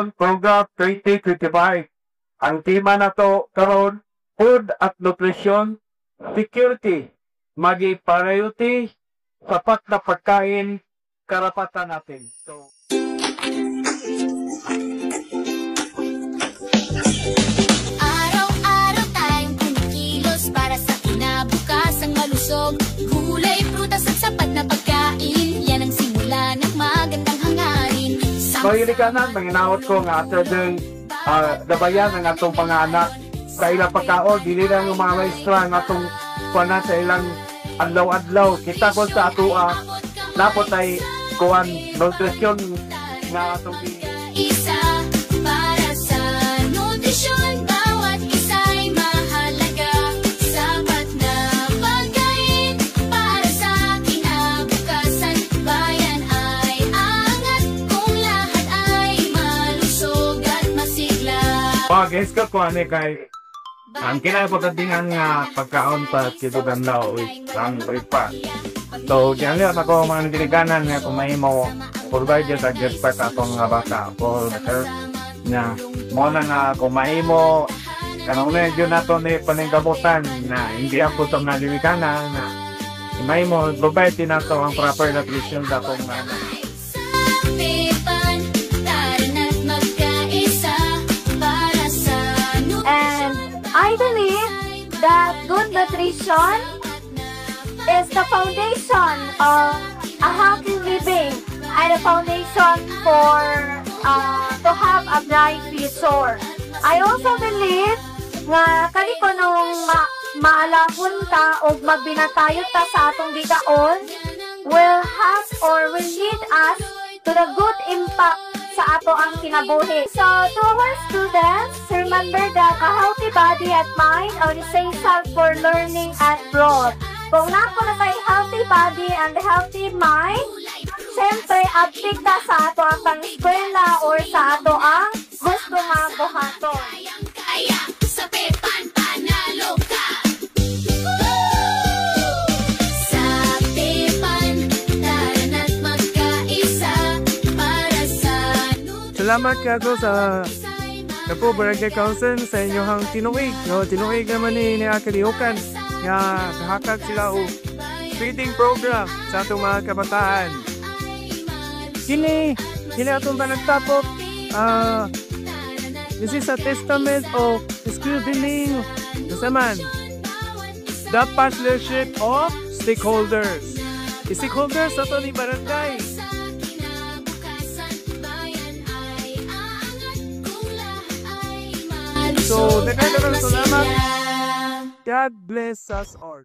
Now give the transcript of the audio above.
Program 2025. Ang tema na to karon, food at nutrition security. Magi-priority, sapat na pagkain, karapatan natin. So, araw-araw tayong kumikilos para sa kinabukas ang malusog. Gulay, prutas at sapat na pagkain, yan ang simula ng magandang hangarin. Mahilikanan, manginawat ko nga after the dabayan ng atong panganak sa ilang pagkaon, dili lang yung mga maestra ng atong kuwan sa ilang adlaw-adlaw. Kita ko sa atua, napot ay kuwan, nutrition nga atong isa para sa nutrisyon, bawat isa'y mahalaga. Sapat na pagkain para sa kinabukasan. Bayan ay angat kung lahat ay malusog at masigla. guys ka kuwan kay ang kinapagdatingan nga pagkaon pa kitugan daw ang pa. So, diyan lang ako mga nagdiliganan nga kung may mo provide sa guest pack atong nga bata. For na mo na nga kung may mo kanong medyo nato ni paninggabutan na hindi ako sa mga nagdiliganan na may mo provide din nato ang proper nutrition sa atong mga I believe that good nutrition is the foundation of a healthy living and a foundation for to have a bright future. I also believe nga kani ko nung maalahon ta o magbinatayot ta sa atong gigaon will have or will lead us to the good impact sa ato ang kinabuhi. So, to our students, remember that a healthy body and mind are essential for learning and growth. Kung nako na kay healthy body and healthy mind, siyempre, abtig ta sa ato ang pang-eskwela or sa ato ang gusto nga buhaton. Kaya, sa Pepan, panalo ka! Salamat kayo sa Kapo Barangay Council sa inyong tinuig. No? Tinuig naman ni Akaliukan nga kahakag sila o feeding program sa atong mga kabataan. Kini atong panagtapok. This is a testament of skill building. Kasaman, the partnership of stakeholders. Stakeholders sa ito ni Barangay. So, salamat. God bless us all.